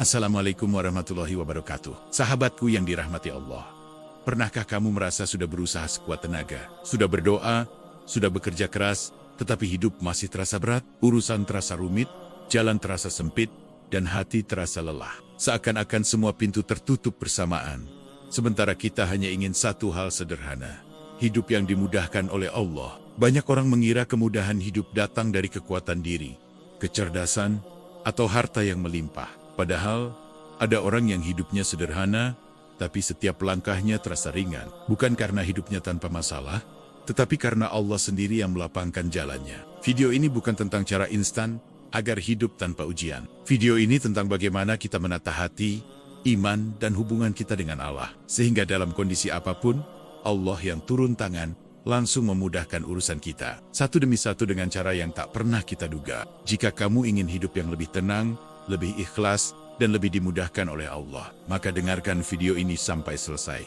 Assalamualaikum warahmatullahi wabarakatuh. Sahabatku yang dirahmati Allah. Pernahkah kamu merasa sudah berusaha sekuat tenaga, sudah berdoa, sudah bekerja keras, tetapi hidup masih terasa berat, urusan terasa rumit, jalan terasa sempit, dan hati terasa lelah. Seakan-akan semua pintu tertutup bersamaan. Sementara kita hanya ingin satu hal sederhana, hidup yang dimudahkan oleh Allah. Banyak orang mengira kemudahan hidup datang dari kekuatan diri, kecerdasan, atau harta yang melimpah. Padahal, ada orang yang hidupnya sederhana, tapi setiap langkahnya terasa ringan. Bukan karena hidupnya tanpa masalah, tetapi karena Allah sendiri yang melapangkan jalannya. Video ini bukan tentang cara instan agar hidup tanpa ujian. Video ini tentang bagaimana kita menata hati, iman, dan hubungan kita dengan Allah. Sehingga dalam kondisi apapun, Allah yang turun tangan langsung memudahkan urusan kita. Satu demi satu dengan cara yang tak pernah kita duga. Jika kamu ingin hidup yang lebih tenang, lebih ikhlas, dan lebih dimudahkan oleh Allah, maka dengarkan video ini sampai selesai.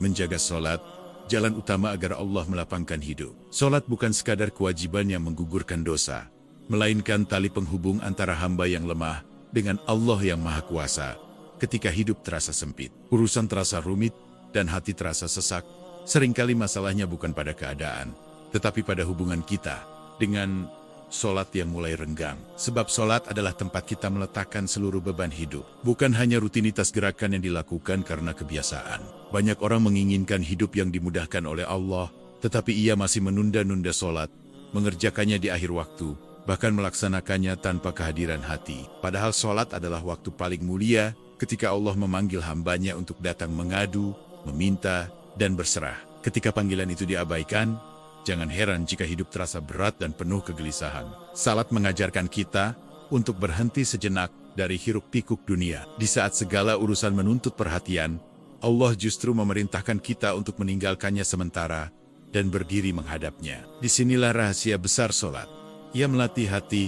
Menjaga sholat, jalan utama agar Allah melapangkan hidup. Sholat bukan sekadar kewajiban yang menggugurkan dosa, melainkan tali penghubung antara hamba yang lemah dengan Allah yang Maha Kuasa. Ketika hidup terasa sempit, urusan terasa rumit, dan hati terasa sesak, seringkali masalahnya bukan pada keadaan, tetapi pada hubungan kita dengan sholat yang mulai renggang. Sebab sholat adalah tempat kita meletakkan seluruh beban hidup. Bukan hanya rutinitas gerakan yang dilakukan karena kebiasaan. Banyak orang menginginkan hidup yang dimudahkan oleh Allah, tetapi ia masih menunda-nunda sholat, mengerjakannya di akhir waktu, bahkan melaksanakannya tanpa kehadiran hati. Padahal sholat adalah waktu paling mulia ketika Allah memanggil hambanya untuk datang mengadu, meminta, dan berserah. Ketika panggilan itu diabaikan, jangan heran jika hidup terasa berat dan penuh kegelisahan. Salat mengajarkan kita untuk berhenti sejenak dari hiruk-pikuk dunia. Di saat segala urusan menuntut perhatian, Allah justru memerintahkan kita untuk meninggalkannya sementara dan berdiri menghadapnya. Disinilah rahasia besar salat. Ia melatih hati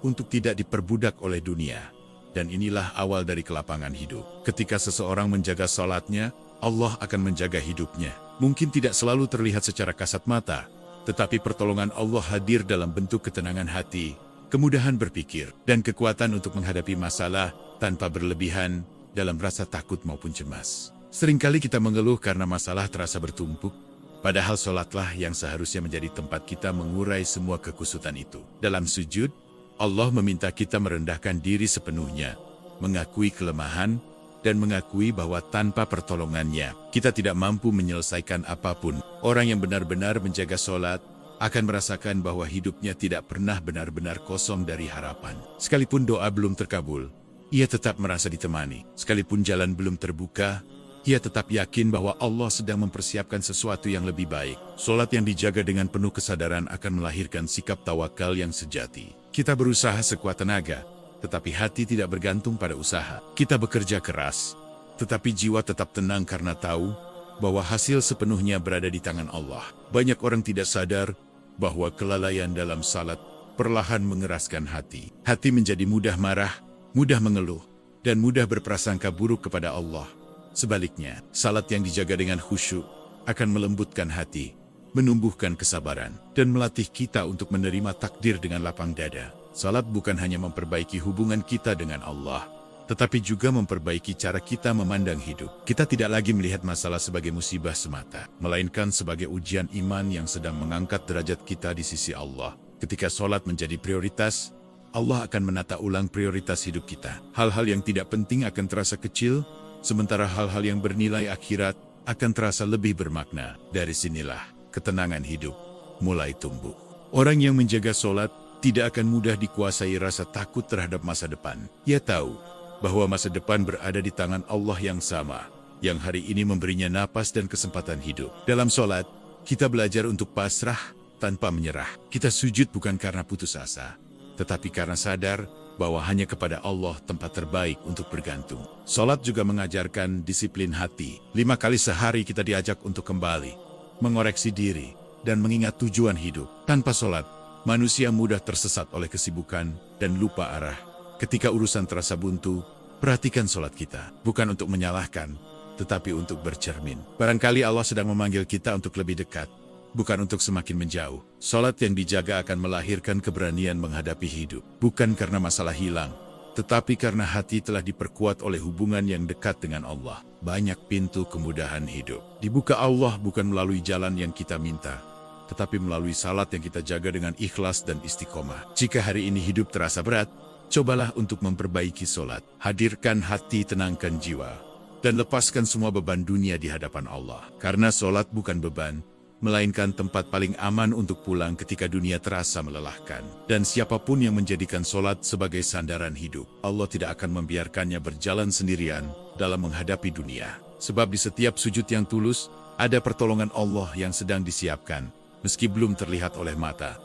untuk tidak diperbudak oleh dunia. Dan inilah awal dari kelapangan hidup. Ketika seseorang menjaga salatnya, Allah akan menjaga hidupnya. Mungkin tidak selalu terlihat secara kasat mata, tetapi pertolongan Allah hadir dalam bentuk ketenangan hati, kemudahan berpikir, dan kekuatan untuk menghadapi masalah tanpa berlebihan dalam rasa takut maupun cemas. Seringkali kita mengeluh karena masalah terasa bertumpuk, padahal sholatlah yang seharusnya menjadi tempat kita mengurai semua kekusutan itu. Dalam sujud, Allah meminta kita merendahkan diri sepenuhnya, mengakui kelemahan, dan mengakui bahwa tanpa pertolongannya, kita tidak mampu menyelesaikan apapun. Orang yang benar-benar menjaga sholat akan merasakan bahwa hidupnya tidak pernah benar-benar kosong dari harapan. Sekalipun doa belum terkabul, ia tetap merasa ditemani. Sekalipun jalan belum terbuka, ia tetap yakin bahwa Allah sedang mempersiapkan sesuatu yang lebih baik. Sholat yang dijaga dengan penuh kesadaran akan melahirkan sikap tawakal yang sejati. Kita berusaha sekuat tenaga, tetapi hati tidak bergantung pada usaha. Kita bekerja keras, tetapi jiwa tetap tenang karena tahu bahwa hasil sepenuhnya berada di tangan Allah. Banyak orang tidak sadar bahwa kelalaian dalam salat perlahan mengeraskan hati. Hati menjadi mudah marah, mudah mengeluh, dan mudah berprasangka buruk kepada Allah. Sebaliknya, salat yang dijaga dengan khusyuk akan melembutkan hati, menumbuhkan kesabaran, dan melatih kita untuk menerima takdir dengan lapang dada. Salat bukan hanya memperbaiki hubungan kita dengan Allah, tetapi juga memperbaiki cara kita memandang hidup. Kita tidak lagi melihat masalah sebagai musibah semata, melainkan sebagai ujian iman yang sedang mengangkat derajat kita di sisi Allah. Ketika salat menjadi prioritas, Allah akan menata ulang prioritas hidup kita. Hal-hal yang tidak penting akan terasa kecil, sementara hal-hal yang bernilai akhirat akan terasa lebih bermakna. Dari sinilah ketenangan hidup mulai tumbuh. Orang yang menjaga salat tidak akan mudah dikuasai rasa takut terhadap masa depan. Ia tahu bahwa masa depan berada di tangan Allah yang sama, yang hari ini memberinya napas dan kesempatan hidup. Dalam sholat, kita belajar untuk pasrah tanpa menyerah. Kita sujud bukan karena putus asa, tetapi karena sadar bahwa hanya kepada Allah tempat terbaik untuk bergantung. Sholat juga mengajarkan disiplin hati. 5 kali sehari kita diajak untuk kembali, mengoreksi diri, dan mengingat tujuan hidup. Tanpa sholat, manusia mudah tersesat oleh kesibukan dan lupa arah. Ketika urusan terasa buntu, perhatikan sholat kita. Bukan untuk menyalahkan, tetapi untuk bercermin. Barangkali Allah sedang memanggil kita untuk lebih dekat, bukan untuk semakin menjauh. Solat yang dijaga akan melahirkan keberanian menghadapi hidup. Bukan karena masalah hilang, tetapi karena hati telah diperkuat oleh hubungan yang dekat dengan Allah. Banyak pintu kemudahan hidup dibuka Allah bukan melalui jalan yang kita minta, tetapi melalui salat yang kita jaga dengan ikhlas dan istiqomah. Jika hari ini hidup terasa berat, cobalah untuk memperbaiki solat. Hadirkan hati, tenangkan jiwa, dan lepaskan semua beban dunia di hadapan Allah. Karena solat bukan beban, melainkan tempat paling aman untuk pulang ketika dunia terasa melelahkan. Dan siapapun yang menjadikan solat sebagai sandaran hidup, Allah tidak akan membiarkannya berjalan sendirian dalam menghadapi dunia. Sebab di setiap sujud yang tulus, ada pertolongan Allah yang sedang disiapkan, meski belum terlihat oleh mata.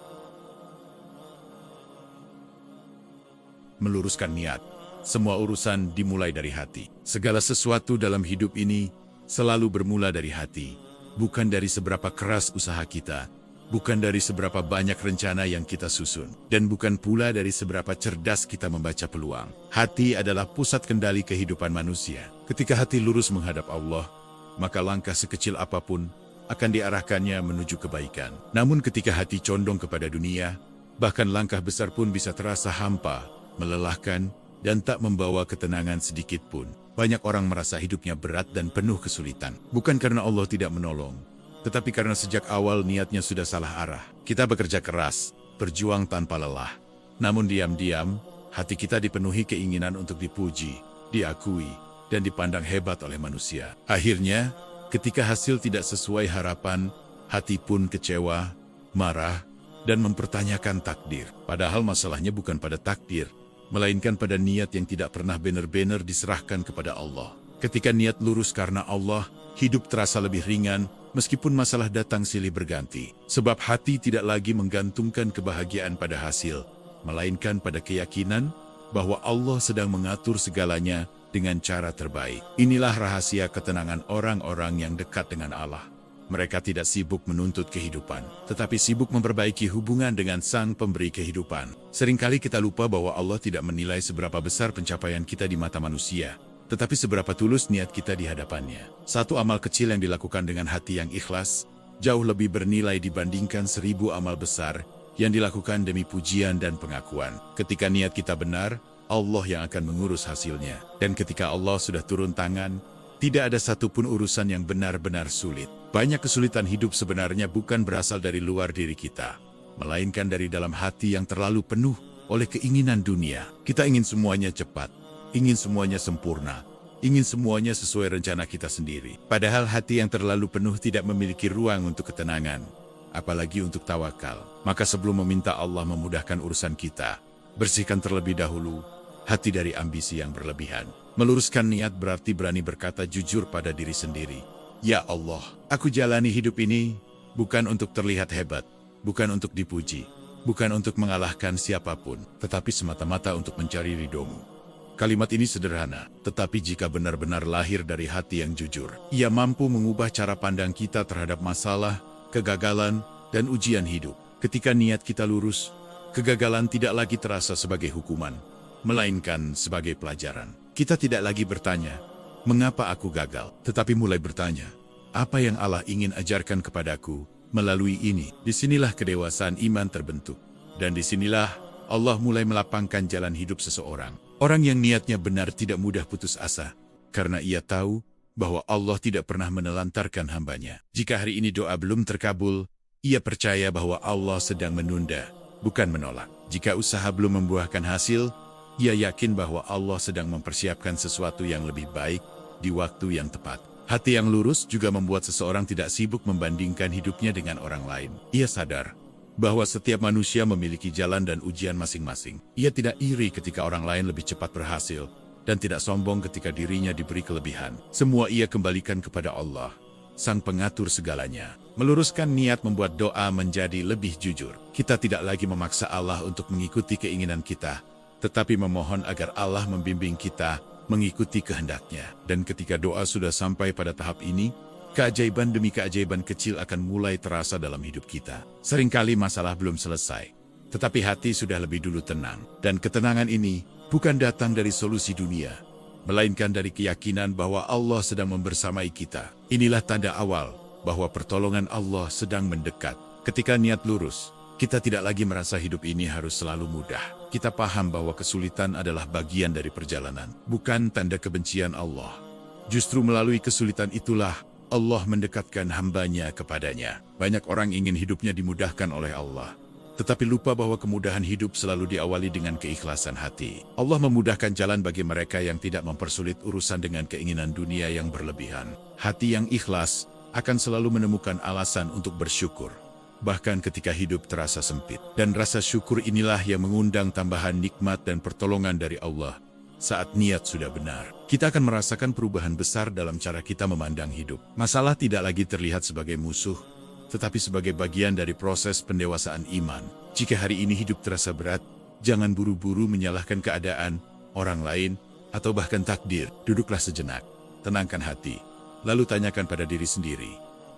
Meluruskan niat. Semua urusan dimulai dari hati. Segala sesuatu dalam hidup ini selalu bermula dari hati. Bukan dari seberapa keras usaha kita, bukan dari seberapa banyak rencana yang kita susun, dan bukan pula dari seberapa cerdas kita membaca peluang. Hati adalah pusat kendali kehidupan manusia. Ketika hati lurus menghadap Allah, maka langkah sekecil apapun akan diarahkannya menuju kebaikan. Namun ketika hati condong kepada dunia, bahkan langkah besar pun bisa terasa hampa, melelahkan, dan tak membawa ketenangan sedikit pun. Banyak orang merasa hidupnya berat dan penuh kesulitan. Bukan karena Allah tidak menolong, tetapi karena sejak awal niatnya sudah salah arah. Kita bekerja keras, berjuang tanpa lelah. Namun diam-diam, hati kita dipenuhi keinginan untuk dipuji, diakui, dan dipandang hebat oleh manusia. Akhirnya, ketika hasil tidak sesuai harapan, hati pun kecewa, marah, dan mempertanyakan takdir. Padahal masalahnya bukan pada takdir, melainkan pada niat yang tidak pernah benar-benar diserahkan kepada Allah. Ketika niat lurus karena Allah, hidup terasa lebih ringan, meskipun masalah datang silih berganti. Sebab hati tidak lagi menggantungkan kebahagiaan pada hasil, melainkan pada keyakinan bahwa Allah sedang mengatur segalanya dengan cara terbaik. Inilah rahasia ketenangan orang-orang yang dekat dengan Allah. Mereka tidak sibuk menuntut kehidupan, tetapi sibuk memperbaiki hubungan dengan Sang Pemberi kehidupan. Seringkali kita lupa bahwa Allah tidak menilai seberapa besar pencapaian kita di mata manusia, tetapi seberapa tulus niat kita di hadapannya. Satu amal kecil yang dilakukan dengan hati yang ikhlas, jauh lebih bernilai dibandingkan 1000 amal besar yang dilakukan demi pujian dan pengakuan. Ketika niat kita benar, Allah yang akan mengurus hasilnya. Dan ketika Allah sudah turun tangan, tidak ada satupun urusan yang benar-benar sulit. Banyak kesulitan hidup sebenarnya bukan berasal dari luar diri kita, melainkan dari dalam hati yang terlalu penuh oleh keinginan dunia. Kita ingin semuanya cepat, ingin semuanya sempurna, ingin semuanya sesuai rencana kita sendiri. Padahal hati yang terlalu penuh tidak memiliki ruang untuk ketenangan, apalagi untuk tawakal. Maka sebelum meminta Allah memudahkan urusan kita, bersihkan terlebih dahulu hati dari ambisi yang berlebihan. Meluruskan niat berarti berani berkata jujur pada diri sendiri. Ya Allah, aku jalani hidup ini bukan untuk terlihat hebat, bukan untuk dipuji, bukan untuk mengalahkan siapapun, tetapi semata-mata untuk mencari ridho-Mu. Kalimat ini sederhana, tetapi jika benar-benar lahir dari hati yang jujur, ia mampu mengubah cara pandang kita terhadap masalah, kegagalan, dan ujian hidup. Ketika niat kita lurus, kegagalan tidak lagi terasa sebagai hukuman, melainkan sebagai pelajaran. Kita tidak lagi bertanya, mengapa aku gagal? Tetapi mulai bertanya, apa yang Allah ingin ajarkan kepadaku melalui ini? Disinilah kedewasaan iman terbentuk. Dan disinilah Allah mulai melapangkan jalan hidup seseorang. Orang yang niatnya benar tidak mudah putus asa, karena ia tahu bahwa Allah tidak pernah menelantarkan hambanya. Jika hari ini doa belum terkabul, ia percaya bahwa Allah sedang menunda, bukan menolak. Jika usaha belum membuahkan hasil, ia yakin bahwa Allah sedang mempersiapkan sesuatu yang lebih baik di waktu yang tepat. Hati yang lurus juga membuat seseorang tidak sibuk membandingkan hidupnya dengan orang lain. Ia sadar bahwa setiap manusia memiliki jalan dan ujian masing-masing. Ia tidak iri ketika orang lain lebih cepat berhasil, dan tidak sombong ketika dirinya diberi kelebihan. Semua ia kembalikan kepada Allah, Sang Pengatur segalanya. Meluruskan niat membuat doa menjadi lebih jujur. Kita tidak lagi memaksa Allah untuk mengikuti keinginan kita, tetapi memohon agar Allah membimbing kita mengikuti kehendaknya. Dan ketika doa sudah sampai pada tahap ini, keajaiban demi keajaiban kecil akan mulai terasa dalam hidup kita. Seringkali masalah belum selesai, tetapi hati sudah lebih dulu tenang. Dan ketenangan ini bukan datang dari solusi dunia, melainkan dari keyakinan bahwa Allah sedang membersamai kita. Inilah tanda awal bahwa pertolongan Allah sedang mendekat. Ketika niat lurus, kita tidak lagi merasa hidup ini harus selalu mudah. Kita paham bahwa kesulitan adalah bagian dari perjalanan, bukan tanda kebencian Allah. Justru melalui kesulitan itulah Allah mendekatkan hambanya kepadanya. Banyak orang ingin hidupnya dimudahkan oleh Allah, tetapi lupa bahwa kemudahan hidup selalu diawali dengan keikhlasan hati. Allah memudahkan jalan bagi mereka yang tidak mempersulit urusan dengan keinginan dunia yang berlebihan. Hati yang ikhlas akan selalu menemukan alasan untuk bersyukur, bahkan ketika hidup terasa sempit. Dan rasa syukur inilah yang mengundang tambahan nikmat dan pertolongan dari Allah saat niat sudah benar. Kita akan merasakan perubahan besar dalam cara kita memandang hidup. Masalah tidak lagi terlihat sebagai musuh, tetapi sebagai bagian dari proses pendewasaan iman. Jika hari ini hidup terasa berat, jangan buru-buru menyalahkan keadaan, orang lain, atau bahkan takdir. Duduklah sejenak, tenangkan hati, lalu tanyakan pada diri sendiri,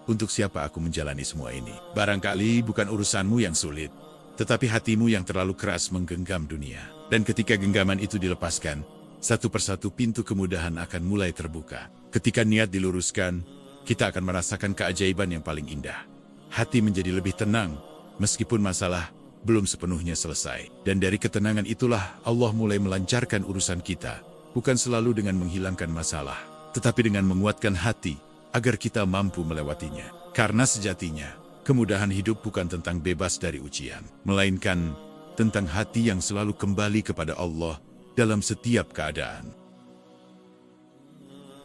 untuk siapa aku menjalani semua ini? Barangkali bukan urusanmu yang sulit, tetapi hatimu yang terlalu keras menggenggam dunia. Dan ketika genggaman itu dilepaskan, satu persatu pintu kemudahan akan mulai terbuka. Ketika niat diluruskan, kita akan merasakan keajaiban yang paling indah. Hati menjadi lebih tenang, meskipun masalah belum sepenuhnya selesai. Dan dari ketenangan itulah Allah mulai melancarkan urusan kita, bukan selalu dengan menghilangkan masalah, tetapi dengan menguatkan hati, agar kita mampu melewatinya. Karena sejatinya, kemudahan hidup bukan tentang bebas dari ujian, melainkan tentang hati yang selalu kembali kepada Allah dalam setiap keadaan.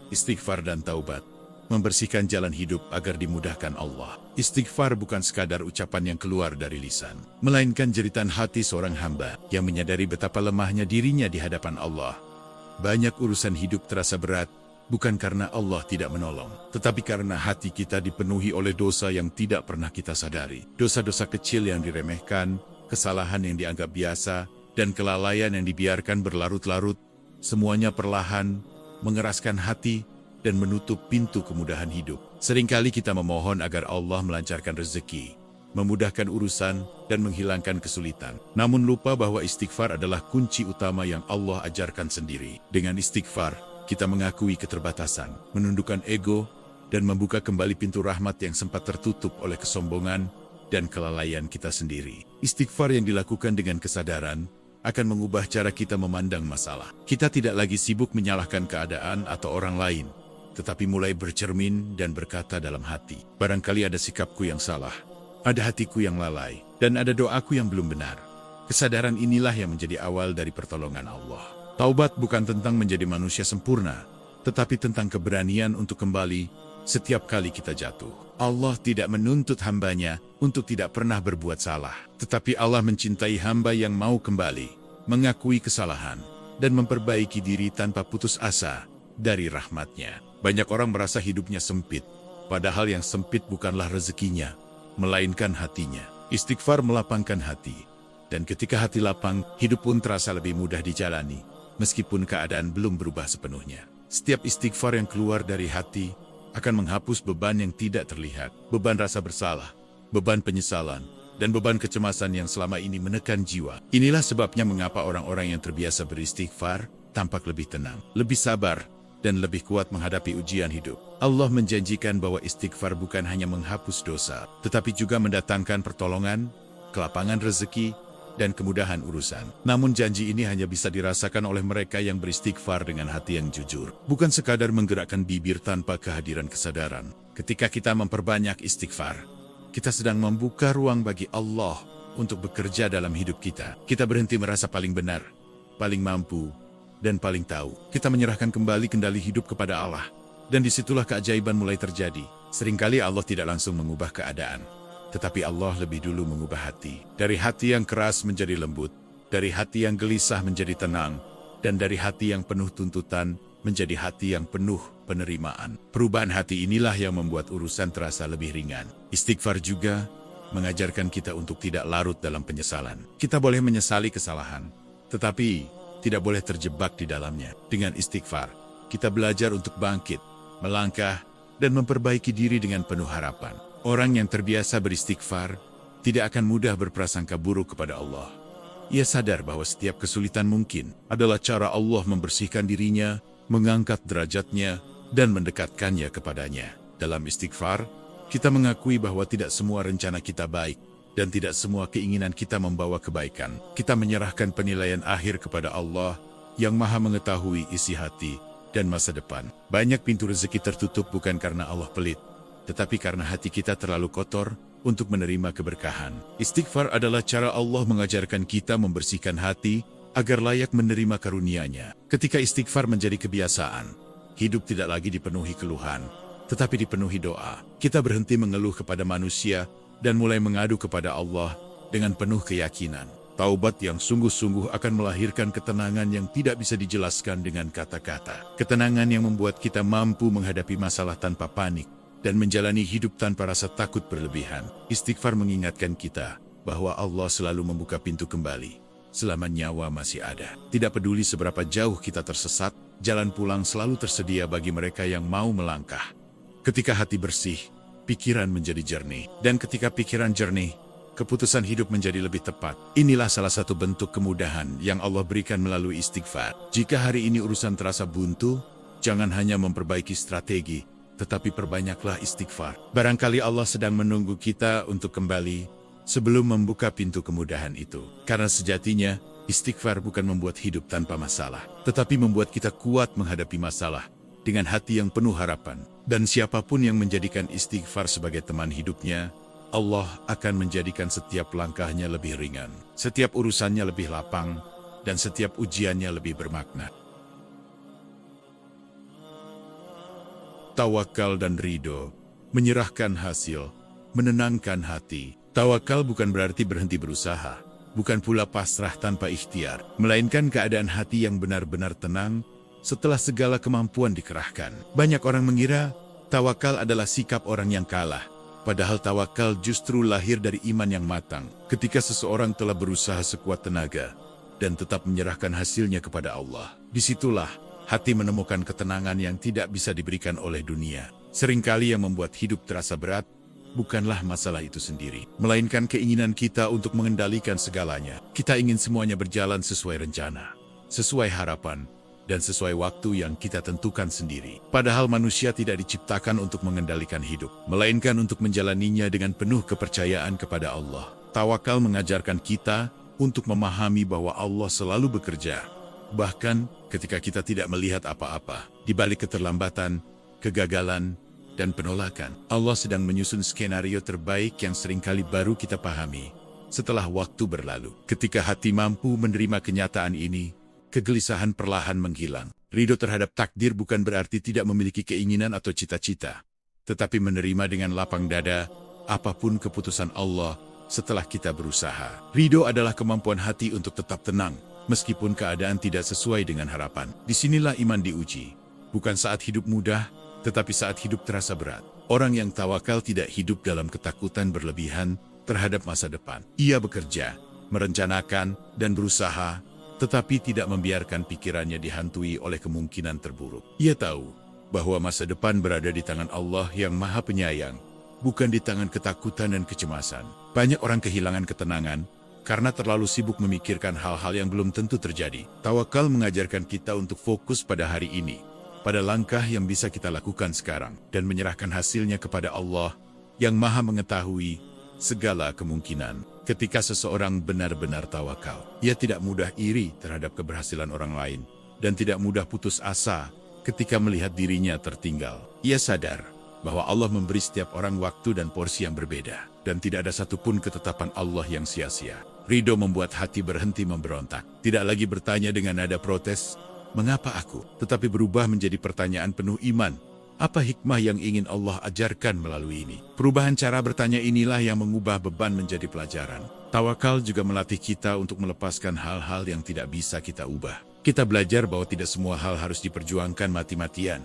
Istighfar dan taubat membersihkan jalan hidup agar dimudahkan Allah. Istighfar bukan sekadar ucapan yang keluar dari lisan, melainkan jeritan hati seorang hamba yang menyadari betapa lemahnya dirinya di hadapan Allah. Banyak urusan hidup terasa berat, bukan karena Allah tidak menolong, tetapi karena hati kita dipenuhi oleh dosa yang tidak pernah kita sadari. Dosa-dosa kecil yang diremehkan, kesalahan yang dianggap biasa, dan kelalaian yang dibiarkan berlarut-larut, semuanya perlahan mengeraskan hati dan menutup pintu kemudahan hidup. Seringkali kita memohon agar Allah melancarkan rezeki, memudahkan urusan, dan menghilangkan kesulitan. Namun lupa bahwa istighfar adalah kunci utama yang Allah ajarkan sendiri. Dengan istighfar, kita mengakui keterbatasan, menundukkan ego, dan membuka kembali pintu rahmat yang sempat tertutup oleh kesombongan dan kelalaian kita sendiri. Istighfar yang dilakukan dengan kesadaran akan mengubah cara kita memandang masalah. Kita tidak lagi sibuk menyalahkan keadaan atau orang lain, tetapi mulai bercermin dan berkata dalam hati, barangkali ada sikapku yang salah, ada hatiku yang lalai, dan ada doaku yang belum benar. Kesadaran inilah yang menjadi awal dari pertolongan Allah. Taubat bukan tentang menjadi manusia sempurna, tetapi tentang keberanian untuk kembali setiap kali kita jatuh. Allah tidak menuntut hambanya untuk tidak pernah berbuat salah, tetapi Allah mencintai hamba yang mau kembali, mengakui kesalahan, dan memperbaiki diri tanpa putus asa dari rahmatnya. Banyak orang merasa hidupnya sempit, padahal yang sempit bukanlah rezekinya, melainkan hatinya. Istighfar melapangkan hati, dan ketika hati lapang, hidup pun terasa lebih mudah dijalani, meskipun keadaan belum berubah sepenuhnya. Setiap istighfar yang keluar dari hati akan menghapus beban yang tidak terlihat, beban rasa bersalah, beban penyesalan, dan beban kecemasan yang selama ini menekan jiwa. Inilah sebabnya mengapa orang-orang yang terbiasa beristighfar tampak lebih tenang, lebih sabar, dan lebih kuat menghadapi ujian hidup. Allah menjanjikan bahwa istighfar bukan hanya menghapus dosa, tetapi juga mendatangkan pertolongan, kelapangan rezeki, dan kemudahan urusan. Namun janji ini hanya bisa dirasakan oleh mereka yang beristighfar dengan hati yang jujur, bukan sekadar menggerakkan bibir tanpa kehadiran kesadaran. Ketika kita memperbanyak istighfar, kita sedang membuka ruang bagi Allah untuk bekerja dalam hidup kita. Kita berhenti merasa paling benar, paling mampu, dan paling tahu. Kita menyerahkan kembali kendali hidup kepada Allah, dan disitulah keajaiban mulai terjadi. Seringkali Allah tidak langsung mengubah keadaan, tetapi Allah lebih dulu mengubah hati. Dari hati yang keras menjadi lembut, dari hati yang gelisah menjadi tenang, dan dari hati yang penuh tuntutan menjadi hati yang penuh penerimaan. Perubahan hati inilah yang membuat urusan terasa lebih ringan. Istighfar juga mengajarkan kita untuk tidak larut dalam penyesalan. Kita boleh menyesali kesalahan, tetapi tidak boleh terjebak di dalamnya. Dengan istighfar, kita belajar untuk bangkit, melangkah, dan memperbaiki diri dengan penuh harapan. Orang yang terbiasa beristighfar tidak akan mudah berprasangka buruk kepada Allah. Ia sadar bahwa setiap kesulitan mungkin adalah cara Allah membersihkan dirinya, mengangkat derajatnya, dan mendekatkannya kepadanya. Dalam istighfar, Kita mengakui bahwa tidak semua rencana kita baik, dan tidak semua keinginan kita membawa kebaikan. Kita menyerahkan penilaian akhir kepada Allah yang Maha mengetahui isi hati dan masa depan. Banyak pintu rezeki tertutup bukan karena Allah pelit, tetapi karena hati kita terlalu kotor untuk menerima keberkahan. Istighfar adalah cara Allah mengajarkan kita membersihkan hati agar layak menerima karunia-Nya. Ketika istighfar menjadi kebiasaan, hidup tidak lagi dipenuhi keluhan, tetapi dipenuhi doa. Kita berhenti mengeluh kepada manusia dan mulai mengadu kepada Allah dengan penuh keyakinan. Taubat yang sungguh-sungguh akan melahirkan ketenangan yang tidak bisa dijelaskan dengan kata-kata. Ketenangan yang membuat kita mampu menghadapi masalah tanpa panik dan menjalani hidup tanpa rasa takut berlebihan. Istighfar mengingatkan kita bahwa Allah selalu membuka pintu kembali selama nyawa masih ada. Tidak peduli seberapa jauh kita tersesat, jalan pulang selalu tersedia bagi mereka yang mau melangkah. Ketika hati bersih, pikiran menjadi jernih. Dan ketika pikiran jernih, keputusan hidup menjadi lebih tepat. Inilah salah satu bentuk kemudahan yang Allah berikan melalui istighfar. Jika hari ini urusan terasa buntu, jangan hanya memperbaiki strategi, tetapi perbanyaklah istighfar. Barangkali Allah sedang menunggu kita untuk kembali sebelum membuka pintu kemudahan itu. Karena sejatinya, istighfar bukan membuat hidup tanpa masalah, tetapi membuat kita kuat menghadapi masalah dengan hati yang penuh harapan. Dan siapapun yang menjadikan istighfar sebagai teman hidupnya, Allah akan menjadikan setiap langkahnya lebih ringan, setiap urusannya lebih lapang, dan setiap ujiannya lebih bermakna. Tawakal dan ridho, menyerahkan hasil, menenangkan hati. Tawakal bukan berarti berhenti berusaha, bukan pula pasrah tanpa ikhtiar, melainkan keadaan hati yang benar-benar tenang setelah segala kemampuan dikerahkan. Banyak orang mengira tawakal adalah sikap orang yang kalah, padahal tawakal justru lahir dari iman yang matang. Ketika seseorang telah berusaha sekuat tenaga dan tetap menyerahkan hasilnya kepada Allah, disitulah hati menemukan ketenangan yang tidak bisa diberikan oleh dunia. Seringkali yang membuat hidup terasa berat bukanlah masalah itu sendiri, melainkan keinginan kita untuk mengendalikan segalanya. Kita ingin semuanya berjalan sesuai rencana, sesuai harapan, dan sesuai waktu yang kita tentukan sendiri. Padahal manusia tidak diciptakan untuk mengendalikan hidup, melainkan untuk menjalaninya dengan penuh kepercayaan kepada Allah. Tawakal mengajarkan kita untuk memahami bahwa Allah selalu bekerja, bahkan ketika kita tidak melihat apa-apa. Di balik keterlambatan, kegagalan, dan penolakan, Allah sedang menyusun skenario terbaik yang seringkali baru kita pahami setelah waktu berlalu. Ketika hati mampu menerima kenyataan ini, kegelisahan perlahan menghilang. Ridho terhadap takdir bukan berarti tidak memiliki keinginan atau cita-cita, tetapi menerima dengan lapang dada apapun keputusan Allah setelah kita berusaha. Ridho adalah kemampuan hati untuk tetap tenang, meskipun keadaan tidak sesuai dengan harapan. Disinilah iman diuji, bukan saat hidup mudah, tetapi saat hidup terasa berat. Orang yang tawakal tidak hidup dalam ketakutan berlebihan terhadap masa depan. Ia bekerja, merencanakan, dan berusaha, tetapi tidak membiarkan pikirannya dihantui oleh kemungkinan terburuk. Ia tahu bahwa masa depan berada di tangan Allah yang Maha Penyayang, bukan di tangan ketakutan dan kecemasan. Banyak orang kehilangan ketenangan karena terlalu sibuk memikirkan hal-hal yang belum tentu terjadi. Tawakal mengajarkan kita untuk fokus pada hari ini, pada langkah yang bisa kita lakukan sekarang, dan menyerahkan hasilnya kepada Allah yang Maha mengetahui segala kemungkinan. Ketika seseorang benar-benar tawakal, ia tidak mudah iri terhadap keberhasilan orang lain, dan tidak mudah putus asa ketika melihat dirinya tertinggal. Ia sadar bahwa Allah memberi setiap orang waktu dan porsi yang berbeda, dan tidak ada satupun ketetapan Allah yang sia-sia. Ridho membuat hati berhenti memberontak, tidak lagi bertanya dengan nada protes, "Mengapa aku?" tetapi berubah menjadi pertanyaan penuh iman. Apa hikmah yang ingin Allah ajarkan melalui ini? Perubahan cara bertanya inilah yang mengubah beban menjadi pelajaran. Tawakal juga melatih kita untuk melepaskan hal-hal yang tidak bisa kita ubah. Kita belajar bahwa tidak semua hal harus diperjuangkan mati-matian,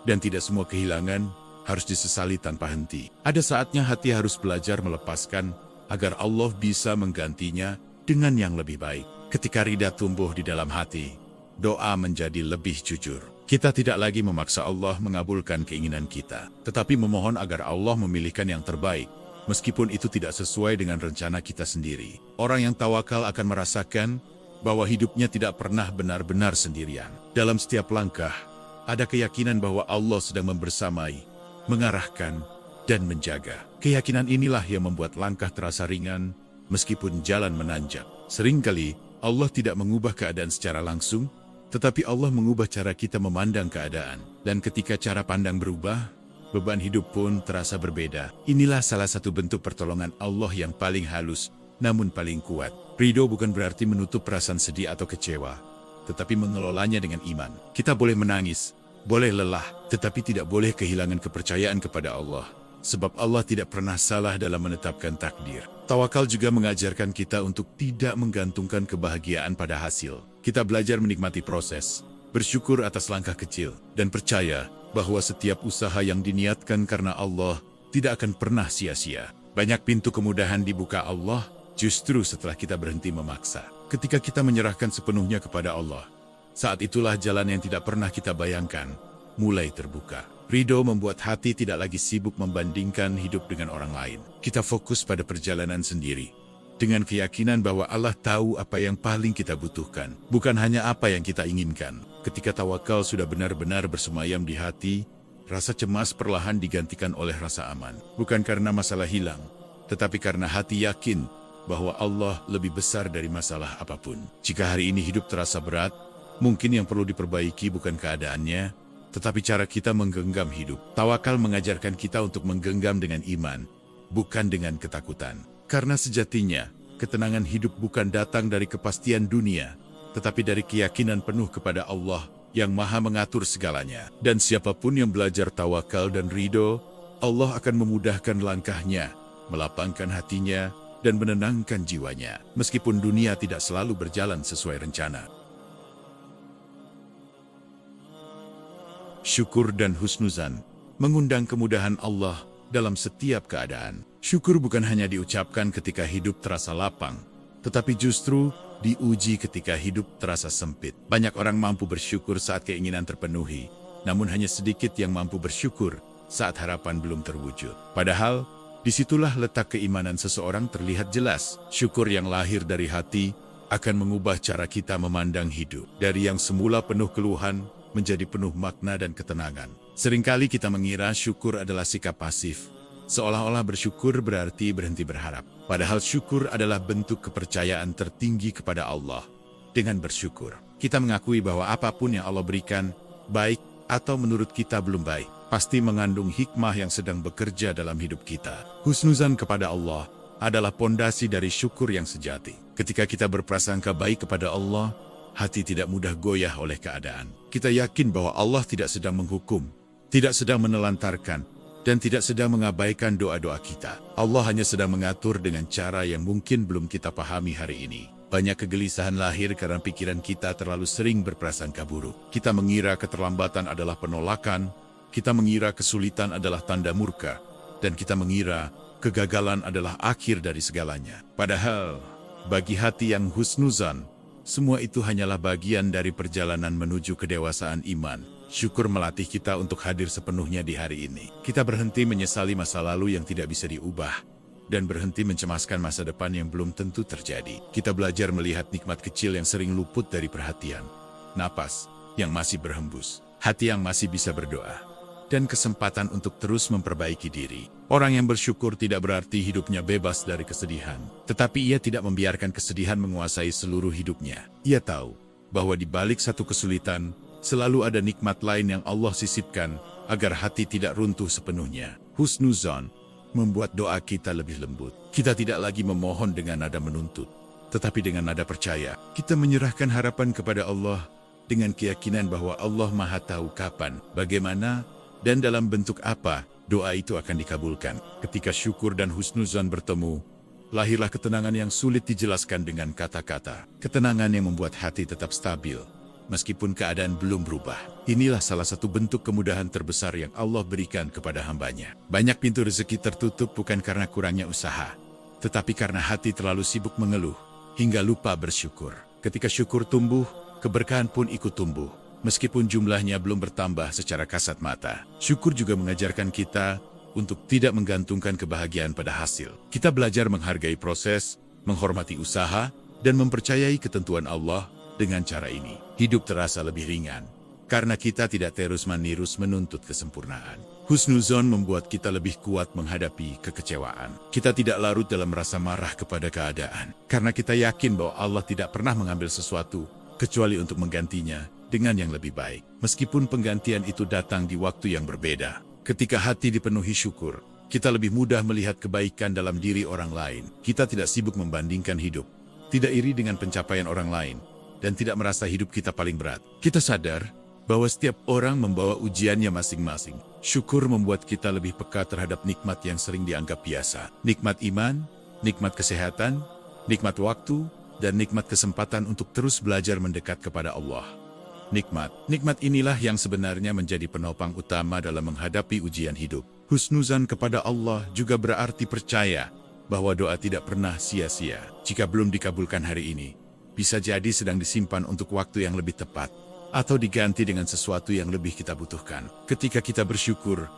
dan tidak semua kehilangan harus disesali tanpa henti. Ada saatnya hati harus belajar melepaskan agar Allah bisa menggantinya dengan yang lebih baik. Ketika ridha tumbuh di dalam hati, doa menjadi lebih jujur. Kita tidak lagi memaksa Allah mengabulkan keinginan kita, tetapi memohon agar Allah memilihkan yang terbaik, meskipun itu tidak sesuai dengan rencana kita sendiri. Orang yang tawakal akan merasakan bahwa hidupnya tidak pernah benar-benar sendirian. Dalam setiap langkah, ada keyakinan bahwa Allah sedang membersamai, mengarahkan, dan menjaga. Keyakinan inilah yang membuat langkah terasa ringan, meskipun jalan menanjak. Seringkali, Allah tidak mengubah keadaan secara langsung, tetapi Allah mengubah cara kita memandang keadaan. Dan ketika cara pandang berubah, beban hidup pun terasa berbeda. Inilah salah satu bentuk pertolongan Allah yang paling halus, namun paling kuat. Ridho bukan berarti menutup perasaan sedih atau kecewa, tetapi mengelolanya dengan iman. Kita boleh menangis, boleh lelah, tetapi tidak boleh kehilangan kepercayaan kepada Allah. Sebab Allah tidak pernah salah dalam menetapkan takdir. Tawakal juga mengajarkan kita untuk tidak menggantungkan kebahagiaan pada hasil. Kita belajar menikmati proses, bersyukur atas langkah kecil, dan percaya bahwa setiap usaha yang diniatkan karena Allah tidak akan pernah sia-sia. Banyak pintu kemudahan dibuka Allah justru setelah kita berhenti memaksa. Ketika kita menyerahkan sepenuhnya kepada Allah, saat itulah jalan yang tidak pernah kita bayangkan mulai terbuka. Ridho membuat hati tidak lagi sibuk membandingkan hidup dengan orang lain. Kita fokus pada perjalanan sendiri, dengan keyakinan bahwa Allah tahu apa yang paling kita butuhkan, bukan hanya apa yang kita inginkan. Ketika tawakal sudah benar-benar bersemayam di hati, rasa cemas perlahan digantikan oleh rasa aman. Bukan karena masalah hilang, tetapi karena hati yakin bahwa Allah lebih besar dari masalah apapun. Jika hari ini hidup terasa berat, mungkin yang perlu diperbaiki bukan keadaannya, tetapi cara kita menggenggam hidup. Tawakal mengajarkan kita untuk menggenggam dengan iman, bukan dengan ketakutan. Karena sejatinya, ketenangan hidup bukan datang dari kepastian dunia, tetapi dari keyakinan penuh kepada Allah yang Maha mengatur segalanya. Dan siapapun yang belajar tawakal dan ridho, Allah akan memudahkan langkahnya, melapangkan hatinya, dan menenangkan jiwanya, meskipun dunia tidak selalu berjalan sesuai rencana. Syukur dan husnuzan mengundang kemudahan Allah dalam setiap keadaan. Syukur bukan hanya diucapkan ketika hidup terasa lapang, tetapi justru diuji ketika hidup terasa sempit. Banyak orang mampu bersyukur saat keinginan terpenuhi, namun hanya sedikit yang mampu bersyukur saat harapan belum terwujud. Padahal, disitulah letak keimanan seseorang terlihat jelas. Syukur yang lahir dari hati akan mengubah cara kita memandang hidup. Dari yang semula penuh keluhan, menjadi penuh makna dan ketenangan. Seringkali kita mengira syukur adalah sikap pasif, seolah-olah bersyukur berarti berhenti berharap. Padahal syukur adalah bentuk kepercayaan tertinggi kepada Allah. Dengan bersyukur, kita mengakui bahwa apapun yang Allah berikan, baik atau menurut kita belum baik, pasti mengandung hikmah yang sedang bekerja dalam hidup kita. Husnuzan kepada Allah adalah pondasi dari syukur yang sejati. Ketika kita berprasangka baik kepada Allah, hati tidak mudah goyah oleh keadaan. Kita yakin bahwa Allah tidak sedang menghukum, tidak sedang menelantarkan, dan tidak sedang mengabaikan doa-doa kita. Allah hanya sedang mengatur dengan cara yang mungkin belum kita pahami hari ini. Banyak kegelisahan lahir karena pikiran kita terlalu sering berprasangka buruk. Kita mengira keterlambatan adalah penolakan, kita mengira kesulitan adalah tanda murka, dan kita mengira kegagalan adalah akhir dari segalanya. Padahal, bagi hati yang husnuzan, semua itu hanyalah bagian dari perjalanan menuju kedewasaan iman. Syukur melatih kita untuk hadir sepenuhnya di hari ini. Kita berhenti menyesali masa lalu yang tidak bisa diubah, dan berhenti mencemaskan masa depan yang belum tentu terjadi. Kita belajar melihat nikmat kecil yang sering luput dari perhatian. Napas yang masih berhembus, hati yang masih bisa berdoa, dan kesempatan untuk terus memperbaiki diri. Orang yang bersyukur tidak berarti hidupnya bebas dari kesedihan, tetapi ia tidak membiarkan kesedihan menguasai seluruh hidupnya. Ia tahu bahwa di balik satu kesulitan, selalu ada nikmat lain yang Allah sisipkan agar hati tidak runtuh sepenuhnya. Husnuzan membuat doa kita lebih lembut. Kita tidak lagi memohon dengan nada menuntut, tetapi dengan nada percaya. Kita menyerahkan harapan kepada Allah dengan keyakinan bahwa Allah Maha tahu kapan, bagaimana, dan dalam bentuk apa doa itu akan dikabulkan. Ketika syukur dan husnuzan bertemu, lahirlah ketenangan yang sulit dijelaskan dengan kata-kata. Ketenangan yang membuat hati tetap stabil, meskipun keadaan belum berubah. Inilah salah satu bentuk kemudahan terbesar yang Allah berikan kepada hamba-Nya. Banyak pintu rezeki tertutup bukan karena kurangnya usaha, tetapi karena hati terlalu sibuk mengeluh, hingga lupa bersyukur. Ketika syukur tumbuh, keberkahan pun ikut tumbuh. Meskipun jumlahnya belum bertambah secara kasat mata. Syukur juga mengajarkan kita untuk tidak menggantungkan kebahagiaan pada hasil. Kita belajar menghargai proses, menghormati usaha, dan mempercayai ketentuan Allah. Dengan cara ini, hidup terasa lebih ringan, karena kita tidak terus-menerus menuntut kesempurnaan. Husnuzon membuat kita lebih kuat menghadapi kekecewaan. Kita tidak larut dalam rasa marah kepada keadaan, karena kita yakin bahwa Allah tidak pernah mengambil sesuatu kecuali untuk menggantinya dengan yang lebih baik. Meskipun penggantian itu datang di waktu yang berbeda. Ketika hati dipenuhi syukur, kita lebih mudah melihat kebaikan dalam diri orang lain. Kita tidak sibuk membandingkan hidup, tidak iri dengan pencapaian orang lain, dan tidak merasa hidup kita paling berat. Kita sadar bahwa setiap orang membawa ujiannya masing-masing. Syukur membuat kita lebih peka terhadap nikmat yang sering dianggap biasa. Nikmat iman, nikmat kesehatan, nikmat waktu, dan nikmat kesempatan untuk terus belajar mendekat kepada Allah. Nikmat inilah yang sebenarnya menjadi penopang utama dalam menghadapi ujian hidup. Husnuzan kepada Allah juga berarti percaya bahwa doa tidak pernah sia-sia. Jika belum dikabulkan hari ini, bisa jadi sedang disimpan untuk waktu yang lebih tepat, atau diganti dengan sesuatu yang lebih kita butuhkan. Ketika kita bersyukur,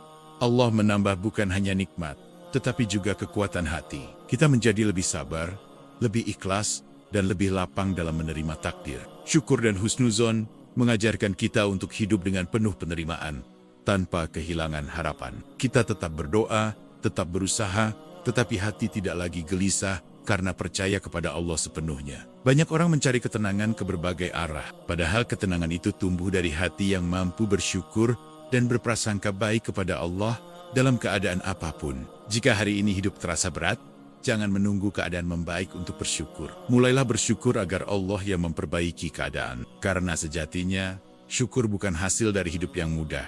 Allah menambah bukan hanya nikmat, tetapi juga kekuatan hati. Kita menjadi lebih sabar, lebih ikhlas, dan lebih lapang dalam menerima takdir. Syukur dan husnuzon mengajarkan kita untuk hidup dengan penuh penerimaan, tanpa kehilangan harapan. Kita tetap berdoa, tetap berusaha, tetapi hati tidak lagi gelisah karena percaya kepada Allah sepenuhnya. Banyak orang mencari ketenangan ke berbagai arah, padahal ketenangan itu tumbuh dari hati yang mampu bersyukur dan berprasangka baik kepada Allah dalam keadaan apapun. Jika hari ini hidup terasa berat, jangan menunggu keadaan membaik untuk bersyukur. Mulailah bersyukur agar Allah yang memperbaiki keadaan. Karena sejatinya, syukur bukan hasil dari hidup yang mudah,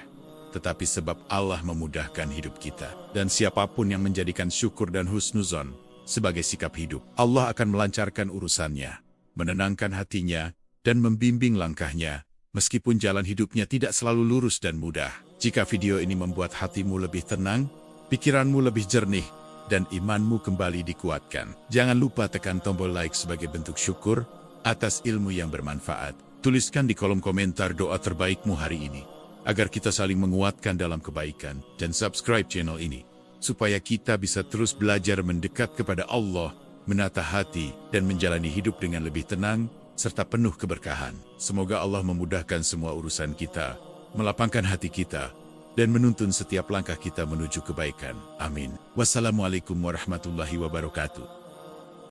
tetapi sebab Allah memudahkan hidup kita. Dan siapapun yang menjadikan syukur dan husnuzon sebagai sikap hidup, Allah akan melancarkan urusannya, menenangkan hatinya, dan membimbing langkahnya, meskipun jalan hidupnya tidak selalu lurus dan mudah. Jika video ini membuat hatimu lebih tenang, pikiranmu lebih jernih, dan imanmu kembali dikuatkan, jangan lupa tekan tombol like sebagai bentuk syukur atas ilmu yang bermanfaat. Tuliskan di kolom komentar doa terbaikmu hari ini, agar kita saling menguatkan dalam kebaikan, dan subscribe channel ini, supaya kita bisa terus belajar mendekat kepada Allah, menata hati, dan menjalani hidup dengan lebih tenang, serta penuh keberkahan. Semoga Allah memudahkan semua urusan kita, melapangkan hati kita, dan menuntun setiap langkah kita menuju kebaikan. Amin. Wassalamualaikum warahmatullahi wabarakatuh.